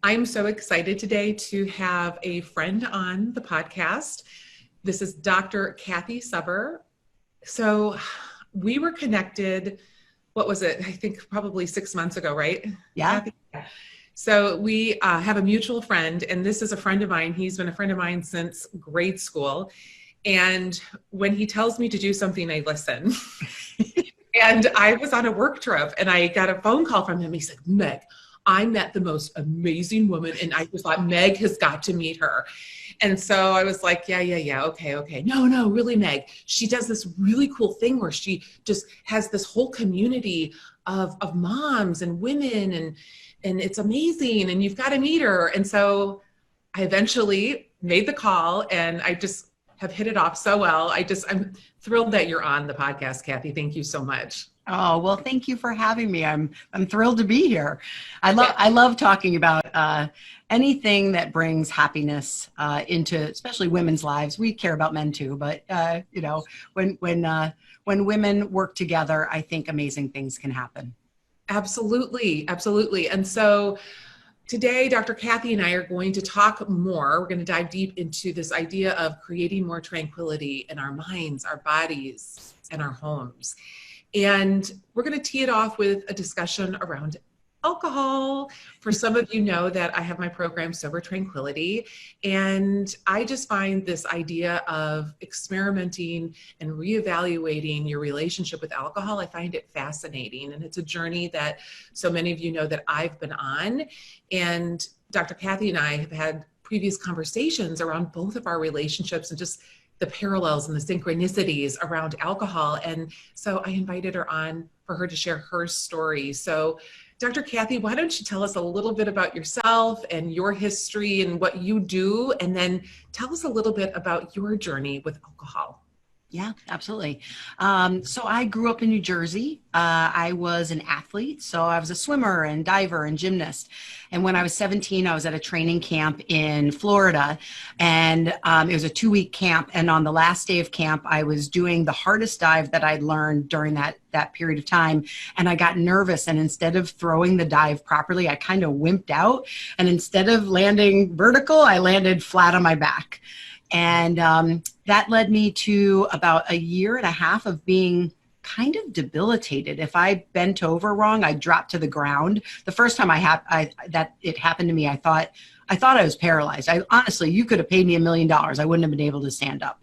I'm so excited today to have a friend on the podcast. This is Dr. Cathy Sober. So we were connected, what was it? I think probably 6 months ago, right? Yeah. Cathy? So we have a mutual friend, and this is a friend of mine. He's been a friend of mine since grade school. And when he tells me to do something, I listen. And I was on a work trip and I got a phone call from him. He said, Meg, I met the most amazing woman. And I just thought, Meg has got to meet her. And so I was like, yeah. Okay. No, really, Meg. She does this really cool thing where she just has this whole community of moms and women and it's amazing. And you've got to meet her. And so I eventually made the call and I just have hit it off so well. I'm thrilled that you're on the podcast, Cathy. Thank you so much. Oh, well, thank you for having me. I'm thrilled to be here. I love talking about anything that brings happiness into especially women's lives. We care about men too, but when women work together, I think amazing things can happen. Absolutely. And so today, Dr. Cathy and I are going to talk more. We're going to dive deep into this idea of creating more tranquility in our minds, our bodies, and our homes. And we're going to tee it off with a discussion around alcohol. For some of you know that I have my program, Sober Tranquility, and I just find this idea of experimenting and reevaluating your relationship with alcohol, I find it fascinating. And it's a journey that so many of you know that I've been on. And Dr. Cathy and I have had previous conversations around both of our relationships and just the parallels and the synchronicities around alcohol. And so I invited her on for her to share her story. So Dr. Cathy, why don't you tell us a little bit about yourself and your history and what you do, and then tell us a little bit about your journey with alcohol. Yeah, absolutely. So I grew up in New Jersey. I was an athlete. So I was a swimmer and diver and gymnast. And when I was 17, I was at a training camp in Florida, and it was a 2-week camp. And on the last day of camp, I was doing the hardest dive that I'd learned during that period of time. And I got nervous. And instead of throwing the dive properly, I kind of wimped out. And instead of landing vertical, I landed flat on my back. And that led me to about 1.5 years of being kind of debilitated. If I bent over wrong, I dropped to the ground. The first time that it happened to me, I thought I was paralyzed. Honestly, you could have paid me $1 million. I wouldn't have been able to stand up.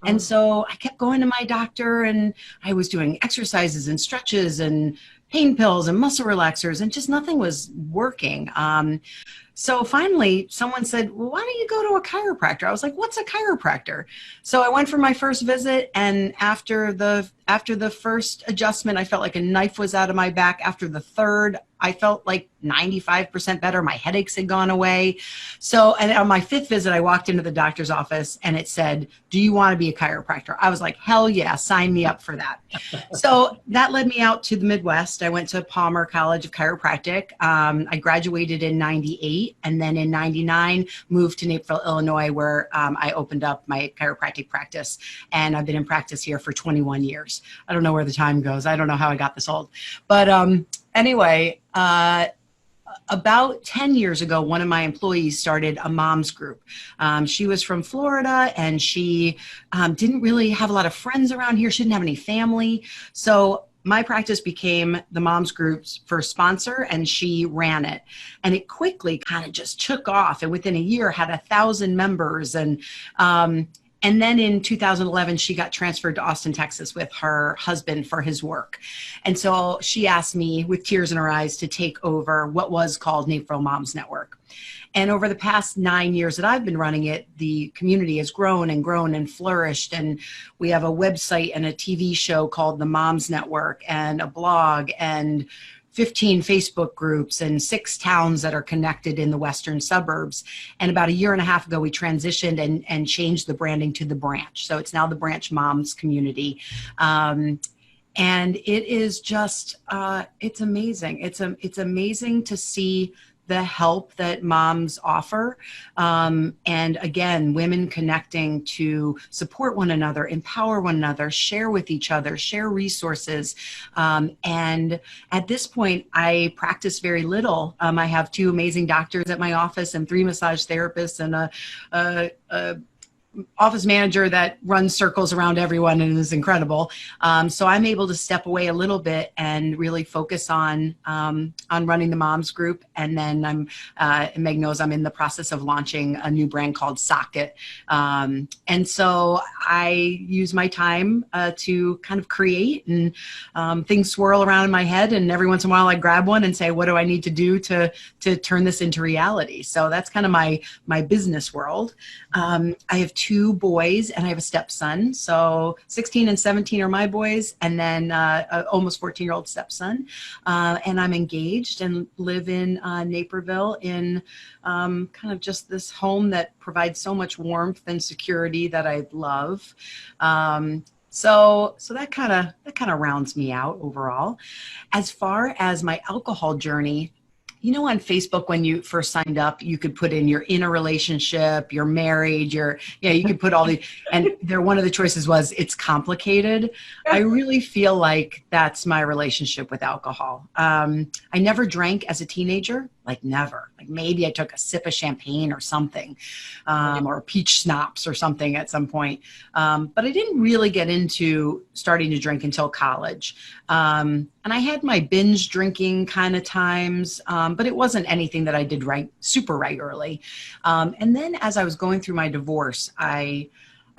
And so I kept going to my doctor, and I was doing exercises and stretches and pain pills and muscle relaxers, and just nothing was working. So finally, someone said, well, why don't you go to a chiropractor? I was like, what's a chiropractor? So I went for my first visit, and after the first adjustment, I felt like a knife was out of my back. After the third, I felt like 95% better. My headaches had gone away. So, and on my 5th visit, I walked into the doctor's office and it said, do you want to be a chiropractor? I was like, hell yeah, sign me up for that. So that led me out to the Midwest. I went to Palmer College of Chiropractic. I graduated in 98, and then in 99 moved to Naperville, Illinois, where I opened up my chiropractic practice. And I've been in practice here for 21 years. I don't know where the time goes. I don't know how I got this old. But anyway, about 10 years ago, one of my employees started a mom's group. She was from Florida, and she didn't really have a lot of friends around here. She didn't have any family. So my practice became the mom's group's first sponsor, and she ran it. And it quickly kind of just took off. And within a year had 1,000 members. And then in 2011, she got transferred to Austin, Texas with her husband for his work. And so she asked me with tears in her eyes to take over what was called Naperville Moms Network. And over the past 9 years that I've been running it, the community has grown and flourished. And we have a website and a TV show called The Moms Network, and a blog, and 15 Facebook groups, and 6 towns that are connected in the western suburbs. And about 1.5 years ago, we transitioned and changed the branding to The Branch. So it's now The Branch Moms Community. And it is just, it's amazing. It's amazing to see the help that moms offer. And again, women connecting to support one another, empower one another, share with each other, share resources. And at this point, I practice very little. I have 2 amazing doctors at my office and 3 massage therapists and a office manager that runs circles around everyone and is incredible. So I'm able to step away a little bit and really focus on running the moms group. And then Meg knows I'm in the process of launching a new brand called Socket. And so I use my time to kind of create, and things swirl around in my head. And every once in a while I grab one and say, what do I need to do to turn this into reality? So that's kind of my business world. I have 2 boys and I have a stepson. So 16 and 17 are my boys, and then almost 14-year-old stepson. And I'm engaged and live in Naperville in kind of just this home that provides so much warmth and security that I love. So that kind of rounds me out overall. As far as my alcohol journey, on Facebook, when you first signed up, you could put in you're in a relationship, you're married, you could put all the, and one of the choices was it's complicated. I really feel like that's my relationship with alcohol. I never drank as a teenager, like never. Like maybe I took a sip of champagne or something, or peach schnapps or something at some point. But I didn't really get into starting to drink until college. And I had my binge drinking kind of times, but it wasn't anything that I did super regularly. And then as I was going through my divorce, I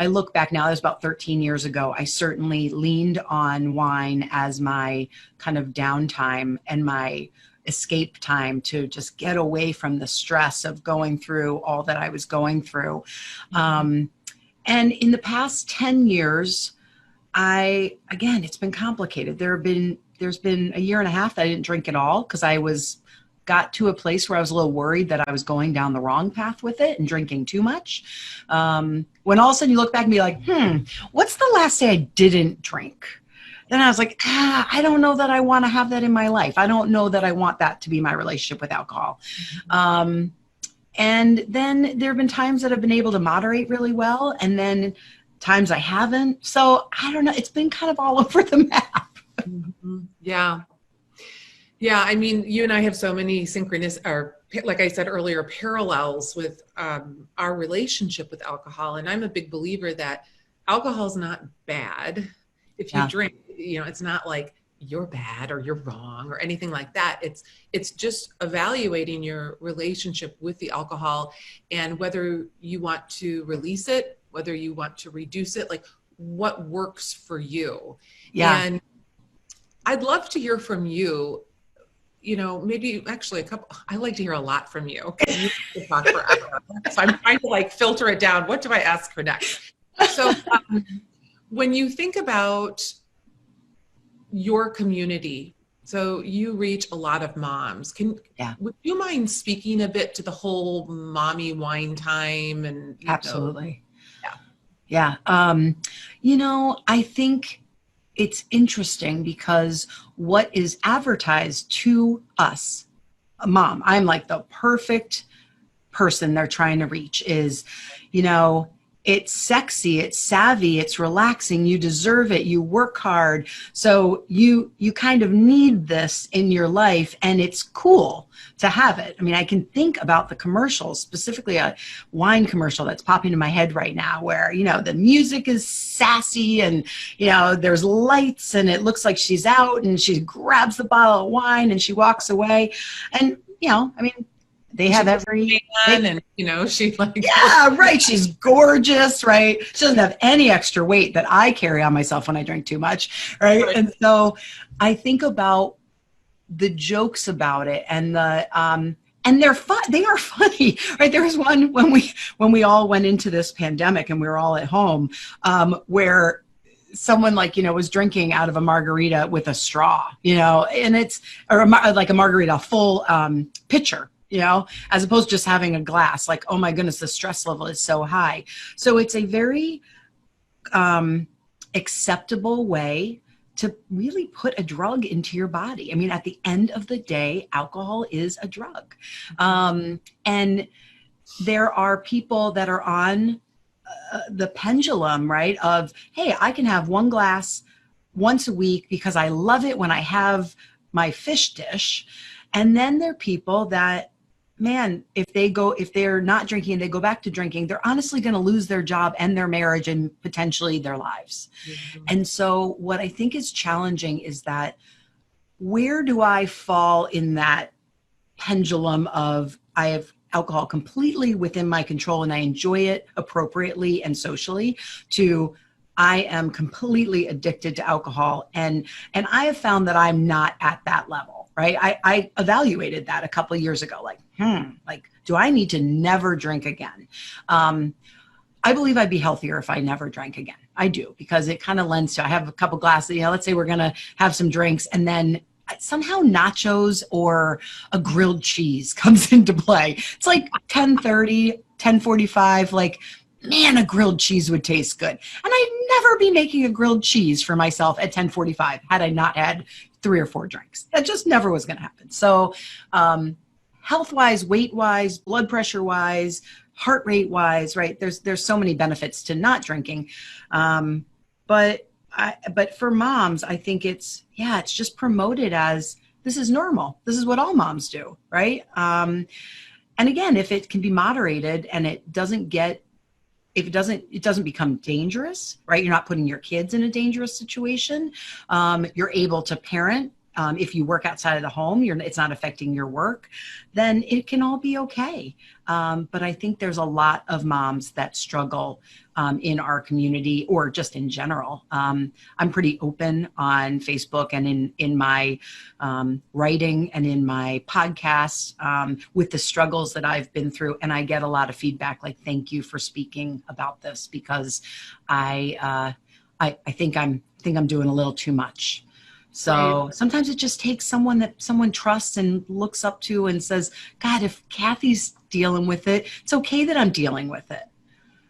look back now, that was about 13 years ago. I certainly leaned on wine as my kind of downtime and my escape time to just get away from the stress of going through all that I was going through. And in the past 10 years, again, it's been complicated. There's been a year and a half that I didn't drink at all because got to a place where I was a little worried that I was going down the wrong path with it and drinking too much. When all of a sudden you look back and be like, what's the last day I didn't drink? Then I was like, I don't know that I want to have that in my life. I don't know that I want that to be my relationship with alcohol. And then there have been times that I've been able to moderate really well, and then times I haven't. So I don't know. It's been kind of all over the map. Yeah. Yeah. I mean, you and I have so many or like I said earlier, parallels with our relationship with alcohol. And I'm a big believer that alcohol is not bad. If you drink, it's not like you're bad or you're wrong or anything like that. It's just evaluating your relationship with the alcohol and whether you want to release it, whether you want to reduce it, like what works for you. Yeah. And I'd love to hear from you, maybe actually I like to hear a lot from you. You can talk forever. So I'm trying to filter it down. What do I ask for next? So when you think about your community, so you reach a lot of moms. Would you mind speaking a bit to the whole mommy wine time and Absolutely. Yeah. I think it's interesting because what is advertised to us, mom, I'm like the perfect person they're trying to reach is, it's sexy, it's savvy, it's relaxing, you deserve it, you work hard. So you kind of need this in your life, and it's cool to have it. I mean, I can think about the commercials, specifically a wine commercial that's popping in my head right now where, the music is sassy and, there's lights and it looks like she's out and she grabs the bottle of wine and she walks away. And, they have every, and she yeah, right. She's gorgeous, right? She doesn't have any extra weight that I carry on myself when I drink too much, right? And so I think about the jokes about it and and they're fun. They are funny, right? There was one when we all went into this pandemic and we were all at home, where someone was drinking out of a margarita with a straw, and it's like a margarita full pitcher. As opposed to just having a glass, like, oh my goodness, the stress level is so high. So it's a very acceptable way to really put a drug into your body. I mean, at the end of the day, alcohol is a drug. And there are people that are on the pendulum, right? Of, hey, I can have one glass once a week because I love it when I have my fish dish. And then there are people that, man, if they're not drinking and they go back to drinking, they're honestly going to lose their job and their marriage and potentially their lives. Mhm. And so what I think is challenging is that, where do I fall in that pendulum of, I have alcohol completely within my control and I enjoy it appropriately and socially, to I am completely addicted to alcohol. And I have found that I'm not at that level, right? I evaluated that a couple of years ago, like, do I need to never drink again? I believe I'd be healthier if I never drank again. I do, because it kind of lends to, I have a couple glasses, let's say we're going to have some drinks, and then somehow nachos or a grilled cheese comes into play. It's like 10:30, 10:45, like, man, a grilled cheese would taste good. And I'd never be making a grilled cheese for myself at 10:45 had I not had 3 or 4 drinks. That just never was going to happen. So health-wise, weight-wise, blood pressure-wise, heart rate-wise, right? There's so many benefits to not drinking. But for moms, I think it's just promoted as, this is normal. This is what all moms do, right? And again, if it can be moderated and it doesn't become dangerous, right? You're not putting your kids in a dangerous situation. You're able to parent. If you work outside of the home, it's not affecting your work, then it can all be okay. But I think there's a lot of moms that struggle in our community, or just in general. I'm pretty open on Facebook and in my writing and in my podcasts with the struggles that I've been through. And I get a lot of feedback like, thank you for speaking about this, because I think I'm doing a little too much. So sometimes it just takes someone that someone trusts and looks up to and says, God, if Cathy's dealing with it, it's okay that I'm dealing with it.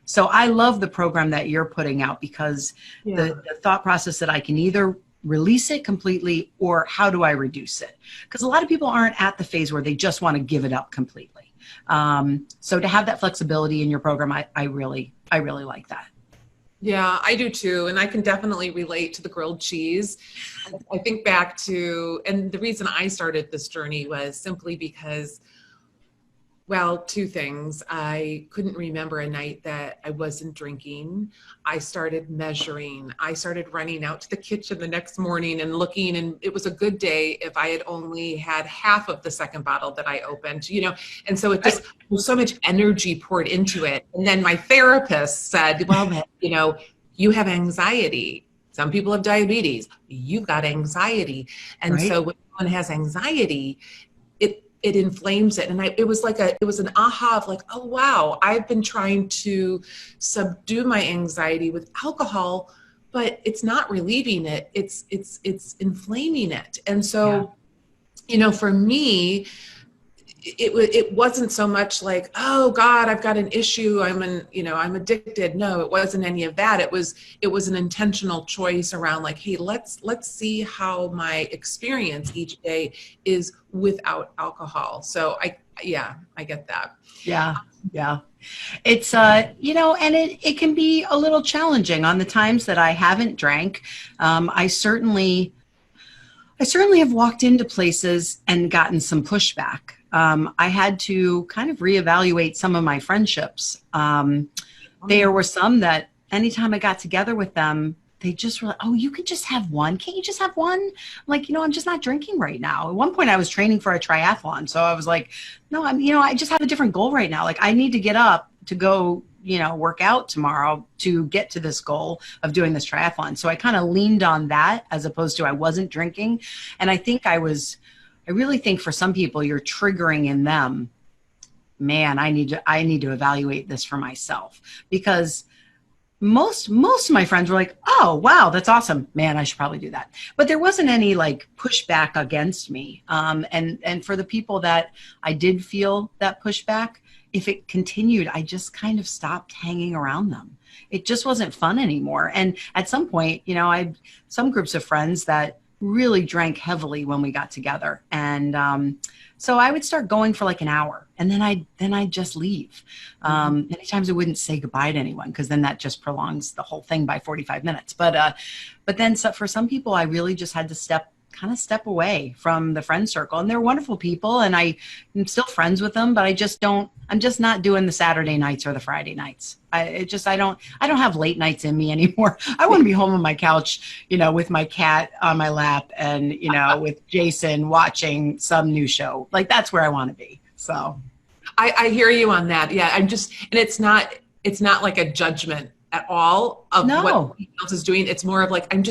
So I love the program that you're putting out, because the thought process that I can either release it completely, or how do I reduce it? Because a lot of people aren't at the phase where they just want to give it up completely. So to have that flexibility in your program, I really like that. Yeah, I do too. And I can definitely relate to the grilled cheese. I think back to, and the reason I started this journey was simply because, well, 2 things. I couldn't remember a night that I wasn't drinking. I started measuring. I started running out to the kitchen the next morning and looking, and it was a good day if I had only had half of the second bottle that I opened, and so it just was so much energy poured into it. And then my therapist said, well, you have anxiety. Some people have diabetes. You've got anxiety. And so when someone has anxiety, it inflames it. And it was an aha of like, oh, wow, I've been trying to subdue my anxiety with alcohol, but it's not relieving it. It's inflaming it. And so, for me, it wasn't so much like, oh God, I've got an issue, I'm addicted. No, it wasn't any of that. It was an intentional choice around like, hey, let's see how my experience each day is without alcohol. So I get that. Yeah. It's, and it can be a little challenging on the times that I haven't drank. I certainly have walked into places and gotten some pushback. I had to kind of reevaluate some of my friendships. There were some that anytime I got together with them, they just were like, oh, you could just have one. Can't you just have one? I'm like, I'm just not drinking right now. At one point I was training for a triathlon. So I was like, no, I just have a different goal right now. Like, I need to get up to go, work out tomorrow to get to this goal of doing this triathlon. So I kind of leaned on that as opposed to I wasn't drinking. And I really think for some people, you're triggering in them, man, I need to evaluate this for myself, because most of my friends were like, oh, wow, that's awesome, man, I should probably do that. But there wasn't any like pushback against me. And for the people that I did feel that pushback, if it continued, I just kind of stopped hanging around them. It just wasn't fun anymore. And at some point, I had some groups of friends that really drank heavily when we got together. And so I would start going for like an hour, and then I'd just leave. Many times I wouldn't say goodbye to anyone, because then that just prolongs the whole thing by 45 minutes. But then for some people, I really just had to step away from the friend circle. And they're wonderful people, and I'm still friends with them, but I'm just not doing the Saturday nights or the Friday nights. I don't have late nights in me anymore. I want to be home on my couch, with my cat on my lap, and, with Jason watching some new show. Like, that's where I want to be. So I hear you on that. Yeah. And it's not like a judgment at all of no. what someone else is doing. It's more of like, I'm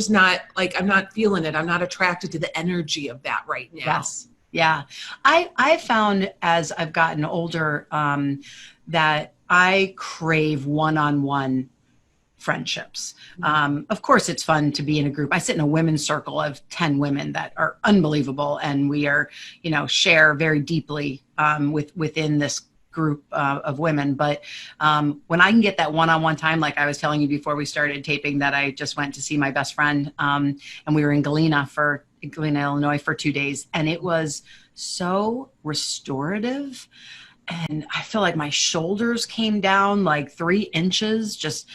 not feeling it. I'm not attracted to the energy of that right now. Yes. Yeah. I found as I've gotten older, that I crave one-on-one friendships. Of course, it's fun to be in a group. I sit in a women's circle of 10 women that are unbelievable. And we are, share very deeply within this group of women. But when I can get that one-on-one time, like I was telling you before we started taping, that I just went to see my best friend, and we were in Galena, Illinois for 2 days. And it was so restorative. And I feel like my shoulders came down like 3 inches, just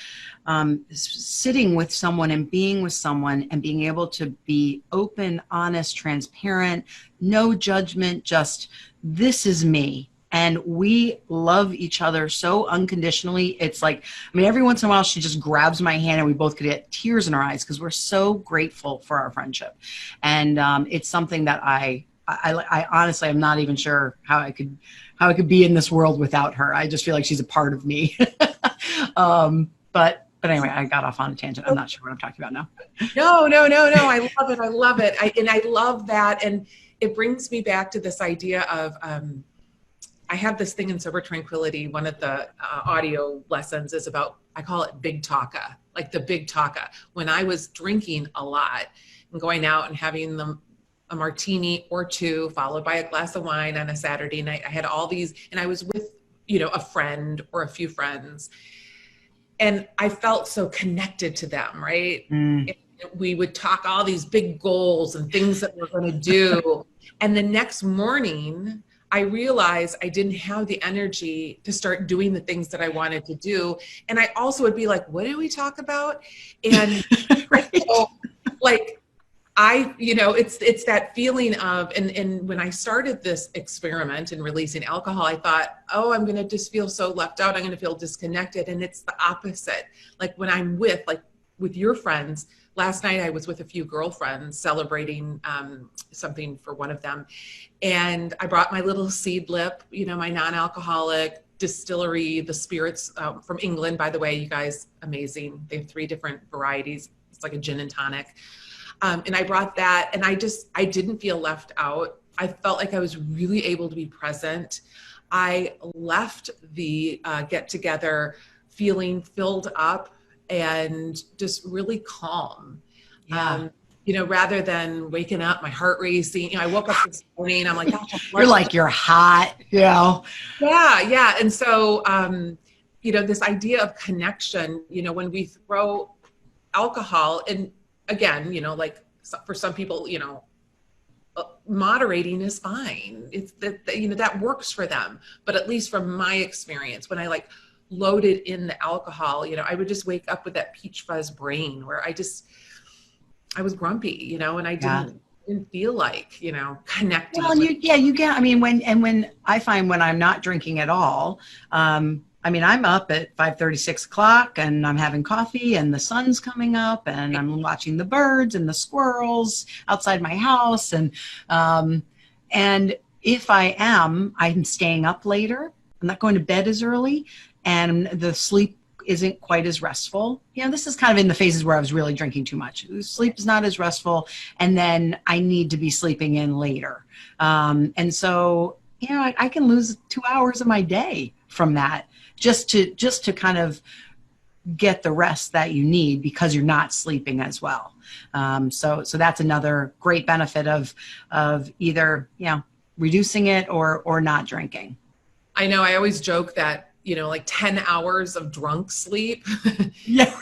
sitting with someone and being with someone and being able to be open, honest, transparent, no judgment, just this is me. And we love each other so unconditionally. It's like, every once in a while she just grabs my hand and we both could get tears in our eyes, because we're so grateful for our friendship. And it's something that I honestly, I'm not even sure how I could be in this world without her. I just feel like she's a part of me. But anyway, I got off on a tangent. I'm not sure what I'm talking about now. No. I love it. I love it. I love that. And it brings me back to this idea of, I have this thing in Sober Tranquility. One of the audio lessons is about, I call it big talka, like the big talka. When I was drinking a lot and going out and having a martini or two, followed by a glass of wine on a Saturday night, I had all these, and I was with, a friend or a few friends, and I felt so connected to them, right? We would talk all these big goals and things that we're going to do. And the next morning, I realized I didn't have the energy to start doing the things that I wanted to do. And I also would be like, what did we talk about? And right. So, like, it's that feeling of, and when I started this experiment in releasing alcohol, I thought, oh, I'm going to just feel so left out. I'm going to feel disconnected. And it's the opposite. Like when I'm with your friends. Last night I was with a few girlfriends celebrating something for one of them. And I brought my little seed lip, my non-alcoholic distillery, the spirits from England, by the way, you guys, amazing. They have 3 different varieties. It's like a gin and tonic. And I brought that, and I didn't feel left out. I felt like I was really able to be present. I left the get together feeling filled up and just really calm. Yeah. Rather than waking up, my heart racing. I woke up this morning, I'm like, gosh, you're hot, Yeah. And so, this idea of connection, when we throw alcohol, and again, for some people, moderating is fine. It's that works for them. But at least from my experience, when I loaded in the alcohol, I would just wake up with that peach fuzz brain where I was grumpy, and I didn't feel like, connecting. Well, you get, when I find when I'm not drinking at all, I'm up at 5:30, 6 o'clock, and I'm having coffee, and the sun's coming up, and I'm watching the birds and the squirrels outside my house. And if I'm staying up later. I'm not going to bed as early, and the sleep isn't quite as restful. This is kind of in the phases where I was really drinking too much. Sleep is not as restful, and then I need to be sleeping in later. And so, I can lose 2 hours of my day from that, just to kind of get the rest that you need because you're not sleeping as well. So that's another great benefit of either, reducing it or not drinking. I know I always joke that, like 10 hours of drunk sleep Yeah.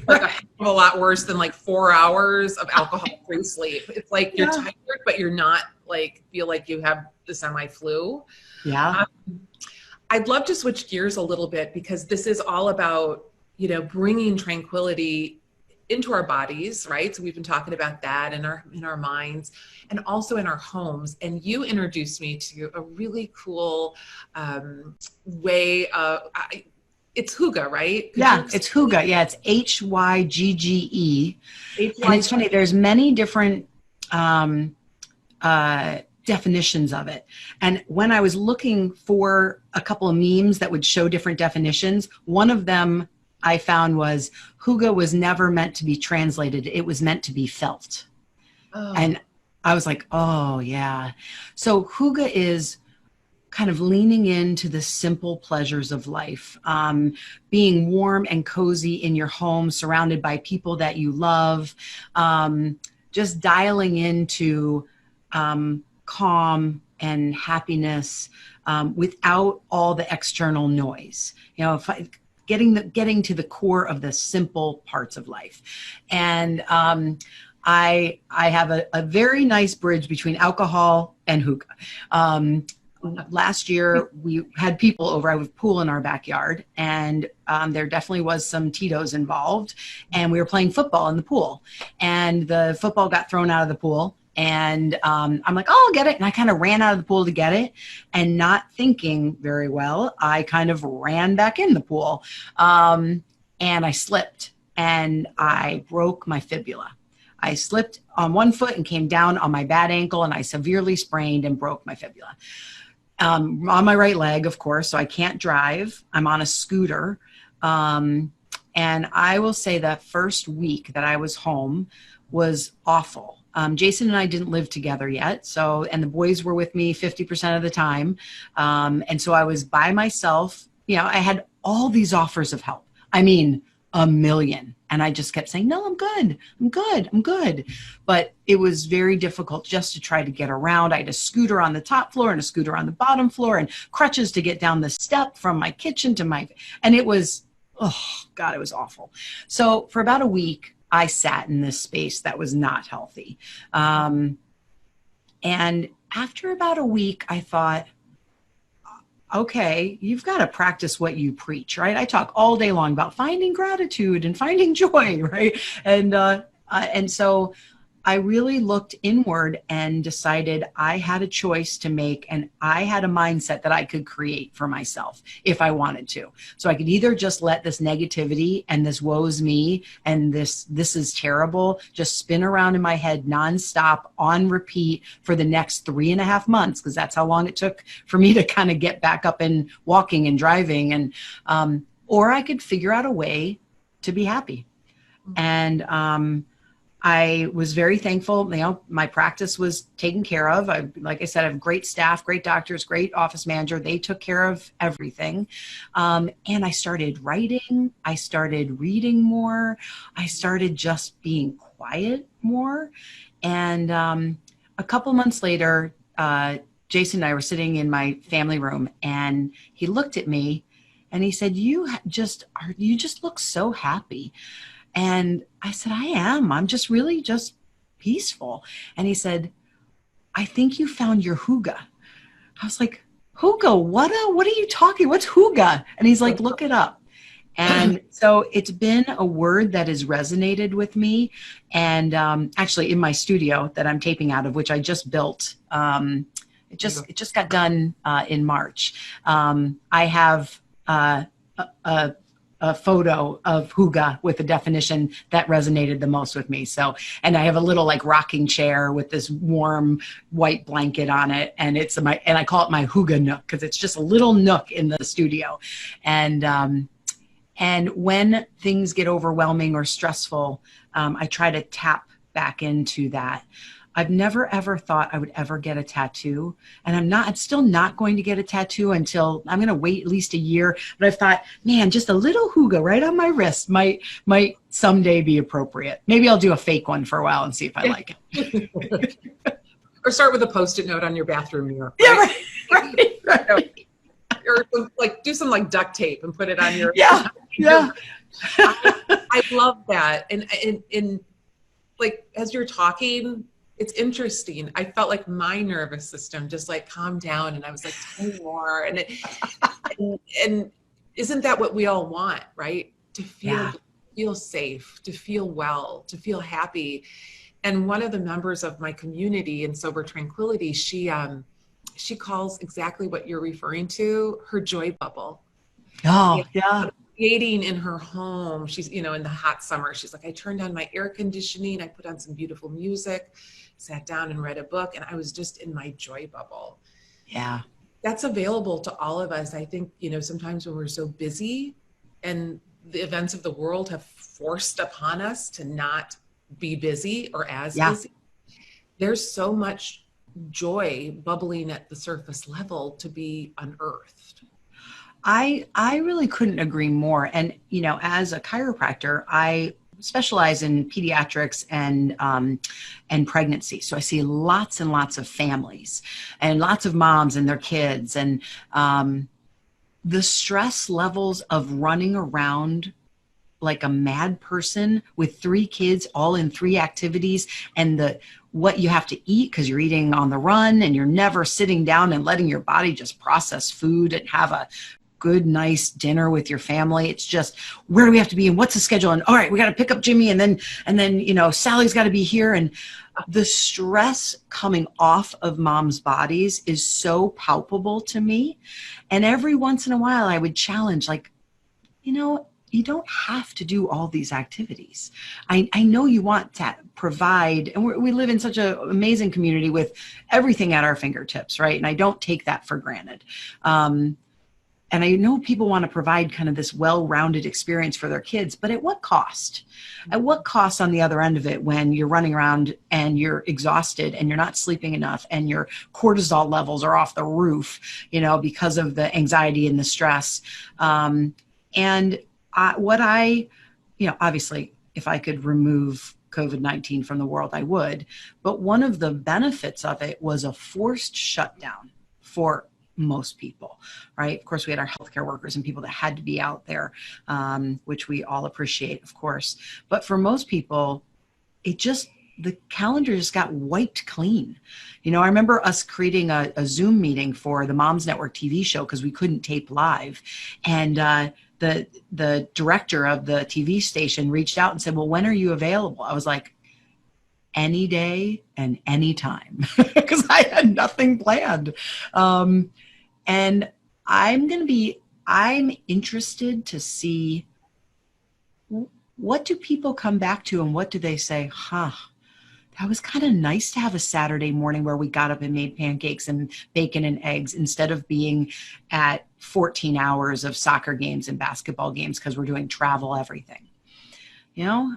like a heck of a lot worse than like 4 hours of alcohol-free sleep. It's like you're Yeah. tired, but you're not like feel like you have the semi-flu. Yeah. I'd love to switch gears a little bit because this is all about, bringing tranquility into our bodies, right? So we've been talking about that in our minds and also in our homes. And you introduced me to a really cool way of, it's Hygge, right? It's Hygge. Yeah, it's Hygge. And it's funny, there's many different definitions of it. And when I was looking for a couple of memes that would show different definitions, one of them I found was Hygge was never meant to be translated. It was meant to be felt. Oh. And I was like, oh yeah. So Hygge is kind of leaning into the simple pleasures of life, being warm and cozy in your home, surrounded by people that you love, just dialing into calm and happiness without all the external noise. Getting to the core of the simple parts of life. And I have a very nice bridge between alcohol and Hygge. Last year we had people over. I have a pool in our backyard, and there definitely was some Tito's involved, and we were playing football in the pool, and the football got thrown out of the pool. And I'm like, oh, I'll get it. And I kind of ran out of the pool to get it, and not thinking very well, I kind of ran back in the pool, and I slipped and I broke my fibula. I slipped on one foot and came down on my bad ankle, and I severely sprained and broke my fibula. On my right leg, of course, so I can't drive. I'm on a scooter. And I will say that first week that I was home was awful. Jason and I didn't live together yet. And the boys were with me 50% of the time. And so I was by myself. I had all these offers of help. I mean, a million. And I just kept saying, no, I'm good. I'm good. I'm good. But it was very difficult just to try to get around. I had a scooter on the top floor and a scooter on the bottom floor and crutches to get down the step from my kitchen and it was, oh God, it was awful. So for about a week, I sat in this space that was not healthy. And after about a week, I thought, okay, you've got to practice what you preach, right? I talk all day long about finding gratitude and finding joy, right? And so I really looked inward and decided I had a choice to make, and I had a mindset that I could create for myself if I wanted to. So I could either just let this negativity and this woe's me and this is terrible just spin around in my head nonstop on repeat for the next 3.5 months, because that's how long it took for me to kind of get back up and walking and driving. And or I could figure out a way to be happy. And I was very thankful. My practice was taken care of. Like I said, I have great staff, great doctors, great office manager. They took care of everything. And I started writing. I started reading more. I started just being quiet more. And a couple months later, Jason and I were sitting in my family room, and he looked at me and he said, you just look so happy. And I said, I am. I'm just really just peaceful. And he said, I think you found your Hygge. I was like, Hygge? What are you talking? What's Hygge? And he's like, look it up. And so it's been a word that has resonated with me. And actually in my studio that I'm taping out of, which I just built, it just got done in March. I have a photo of Hygge with the definition that resonated the most with me. So, and I have a little like rocking chair with this warm white blanket on it. And and I call it my Hygge nook, because it's just a little nook in the studio. And when things get overwhelming or stressful, I try to tap back into that. I've never ever thought I would ever get a tattoo. And I'm still not going to get a tattoo until I'm going to wait at least a year. But I've thought, man, just a little hygge right on my wrist might someday be appropriate. Maybe I'll do a fake one for a while and see if I like it. Or start with a Post-it note on your bathroom mirror. Right? Yeah, right. Or like do some like duct tape and put it on your. Yeah. Yeah. I love that. And like, as you're talking, it's interesting. I felt like my nervous system just like calmed down, and I was like, tell me more. And isn't that what we all want, right? To feel safe, to feel well, to feel happy. And one of the members of my community in Sober Tranquility, she calls exactly what you're referring to her joy bubble. Oh, yeah. Creating in her home. She's, in the hot summer, she's like, I turned on my air conditioning, I put on some beautiful music, sat down and read a book, and I was just in my joy bubble. Yeah. That's available to all of us. I think, sometimes when we're so busy and the events of the world have forced upon us to not be busy or as busy, there's so much joy bubbling at the surface level to be unearthed. I really couldn't agree more. And, as a chiropractor, I specialize in pediatrics and pregnancy. So I see lots and lots of families and lots of moms and their kids, and the stress levels of running around like a mad person with 3 kids, all in 3 activities, and what you have to eat because you're eating on the run and you're never sitting down and letting your body just process food and have a good, nice dinner with your family. It's just, where do we have to be and what's the schedule? And all right, we got to pick up Jimmy, and then Sally's got to be here. And the stress coming off of moms' bodies is so palpable to me. And every once in a while I would challenge, like, you don't have to do all these activities. I know you want to provide, and we live in such an amazing community with everything at our fingertips, right? And I don't take that for granted. And I know people want to provide kind of this well-rounded experience for their kids, but at what cost? At what cost on the other end of it, when you're running around and you're exhausted and you're not sleeping enough and your cortisol levels are off the roof, because of the anxiety and the stress. Obviously, if I could remove COVID-19 from the world, I would. But one of the benefits of it was a forced shutdown for most people, right? Of course, we had our healthcare workers and people that had to be out there, which we all appreciate, of course. But for most people, the calendar just got wiped clean. I remember us creating a Zoom meeting for the Moms Network TV show because we couldn't tape live. And the director of the TV station reached out and said, well, when are you available? I was like, any day and any time, because I had nothing planned. And I'm interested to see, what do people come back to and what do they say, that was kind of nice to have a Saturday morning where we got up and made pancakes and bacon and eggs instead of being at 14 hours of soccer games and basketball games because we're doing travel everything.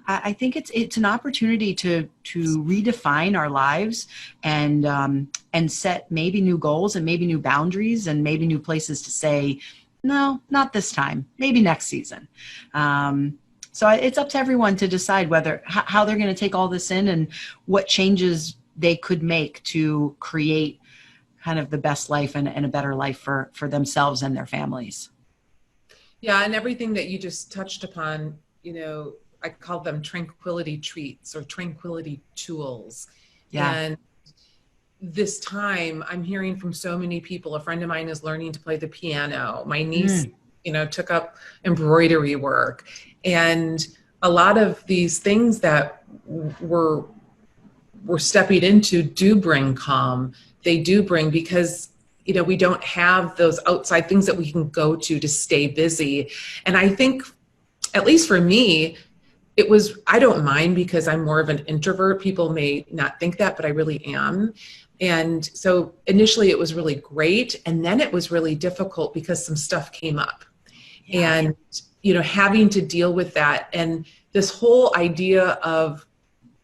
I think it's an opportunity to redefine our lives and set maybe new goals and maybe new boundaries and maybe new places to say, no, not this time, maybe next season. So it's up to everyone to decide how they're going to take all this in and what changes they could make to create kind of the best life and a better life for themselves and their families. Yeah. And everything that you just touched upon, I call them tranquility treats or tranquility tools. Yeah. And this time I'm hearing from so many people. A friend of mine is learning to play the piano. My niece, took up embroidery work. And a lot of these things that we're stepping into do bring calm. They do bring, because, we don't have those outside things that we can go to stay busy. And I think, at least for me, I don't mind because I'm more of an introvert. People may not think that, but I really am. And so initially it was really great. And then it was really difficult because some stuff came up. Yeah. And, having to deal with that. And this whole idea of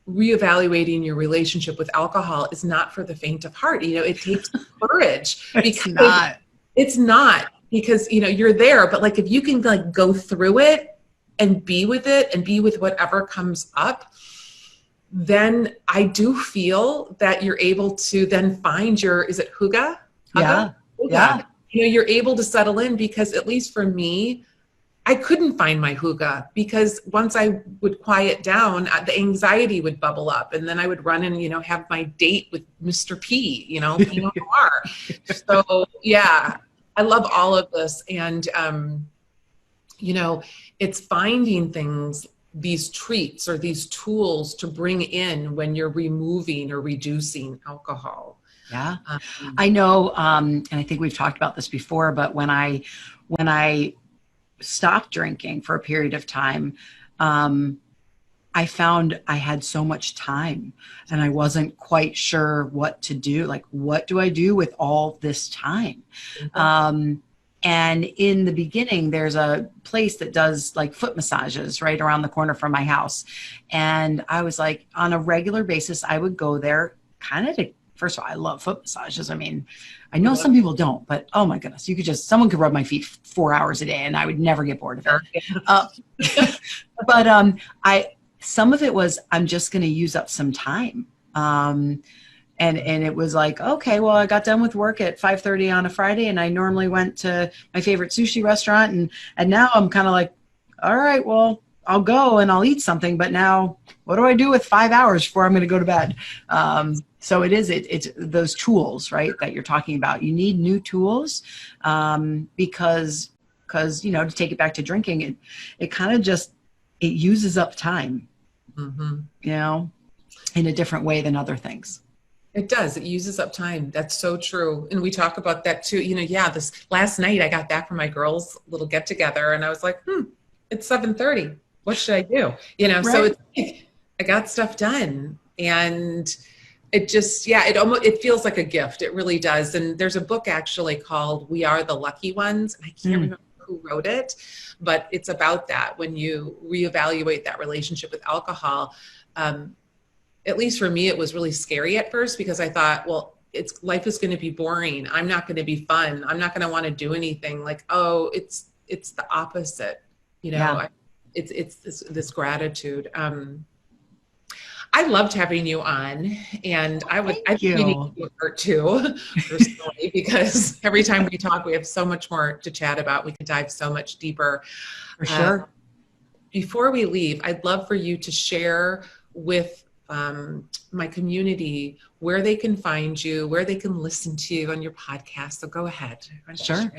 reevaluating your relationship with alcohol is not for the faint of heart. It takes courage. It's not. It's not, because, you're there, but like, if you can like go through it and be with it and be with whatever comes up, then I do feel that you're able to then find is it Hygge? Yeah. Hygge? Yeah. You're able to settle in, because at least for me, I couldn't find my Hygge, because once I would quiet down, the anxiety would bubble up, and then I would run and, have my date with Mr. P, Pinot Noir. So yeah, I love all of this. And, it's finding things, these treats or these tools to bring in when you're removing or reducing alcohol. Yeah. I know, and I think we've talked about this before, but when I stopped drinking for a period of time, I found I had so much time and I wasn't quite sure what to do. Like, what do I do with all this time? And in the beginning, there's a place that does like foot massages right around the corner from my house. And I was like, on a regular basis, I would go there kind of to, first of all, I love foot massages. I mean, I know some people don't, but oh my goodness, someone could rub my feet 4 hours a day and I would never get bored of it. But some of it was, I'm just going to use up some time. And it was like, okay, well, I got done with work at 5:30 on a Friday, and I normally went to my favorite sushi restaurant. And now I'm kind of like, all right, well, I'll go and I'll eat something. But now what do I do with 5 hours before I'm going to go to bed? So it's those tools, right, that you're talking about. You need new tools because, to take it back to drinking, it kind of just, it uses up time, in a different way than other things. It does. It uses up time. That's so true. And we talk about that too. This last night I got back from my girls' little get together and I was like, it's 7:30. What should I do? Right. So it's like, I got stuff done, and it just, it feels like a gift. It really does. And there's a book actually called We Are the Lucky Ones. And I can't remember who wrote it, but it's about that. When you reevaluate that relationship with alcohol, at least for me, it was really scary at first, because I thought, well, life is going to be boring. I'm not going to be fun. I'm not going to want to do anything. Like, oh, it's the opposite. It's this gratitude. I loved having you on, and I'd be making you hurt too, personally, because every time we talk, we have so much more to chat about. We could dive so much deeper. For sure. Before we leave, I'd love for you to share with my community where they can find you, where they can listen to you on your podcast. So go ahead. Sure.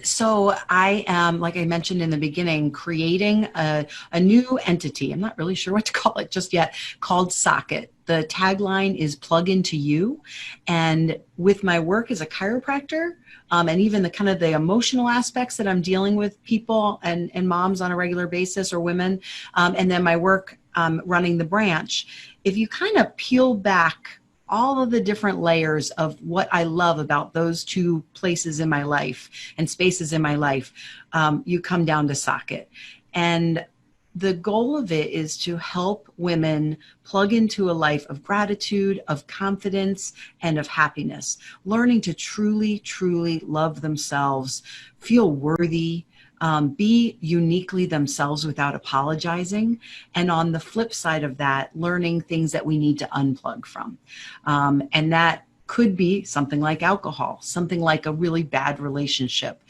So I am, like I mentioned in the beginning, creating a new entity. I'm not really sure what to call it just yet, called Socket. The tagline is plug into you. And with my work as a chiropractor, and even the kind of the emotional aspects that I'm dealing with people and moms on a regular basis, or women, and then my work running the branch, if you kind of peel back all of the different layers of what I love about those two places in my life and spaces in my life, you come down to Socket. And the goal of it is to help women plug into a life of gratitude, of confidence, and of happiness, learning to truly, truly love themselves, feel worthy, be uniquely themselves without apologizing. And on the flip side of that, learning things that we need to unplug from. And that could be something like alcohol, something like a really bad relationship,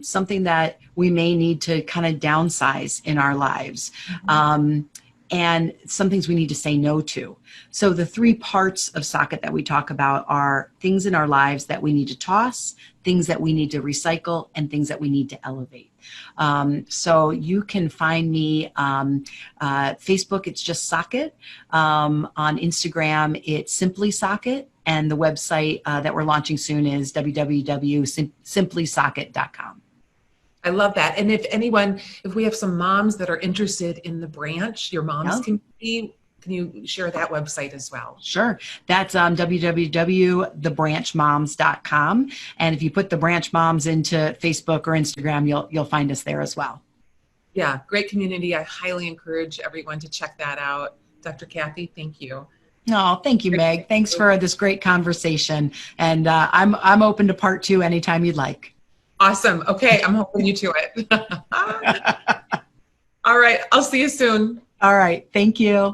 something that we may need to kind of downsize in our lives. And some things we need to say no to. So the three parts of Socket that we talk about are things in our lives that we need to toss, things that we need to recycle, and things that we need to elevate. So you can find me Facebook, it's just Socket. On Instagram, it's Simply Socket. And the website that we're launching soon is www.simplysocket.com. I love that. And if we have some moms that are interested in the branch, your moms community, can you share that website as well? Sure. That's www.thebranchmoms.com. And if you put the Branch Moms into Facebook or Instagram, you'll find us there as well. Yeah, great community. I highly encourage everyone to check that out. Dr. Cathy, thank you. No, thank you, Meg. Thanks for this great conversation. And I'm open to part 2 anytime you'd like. Awesome. Okay, I'm holding you to it. All right, I'll see you soon. All right. Thank you.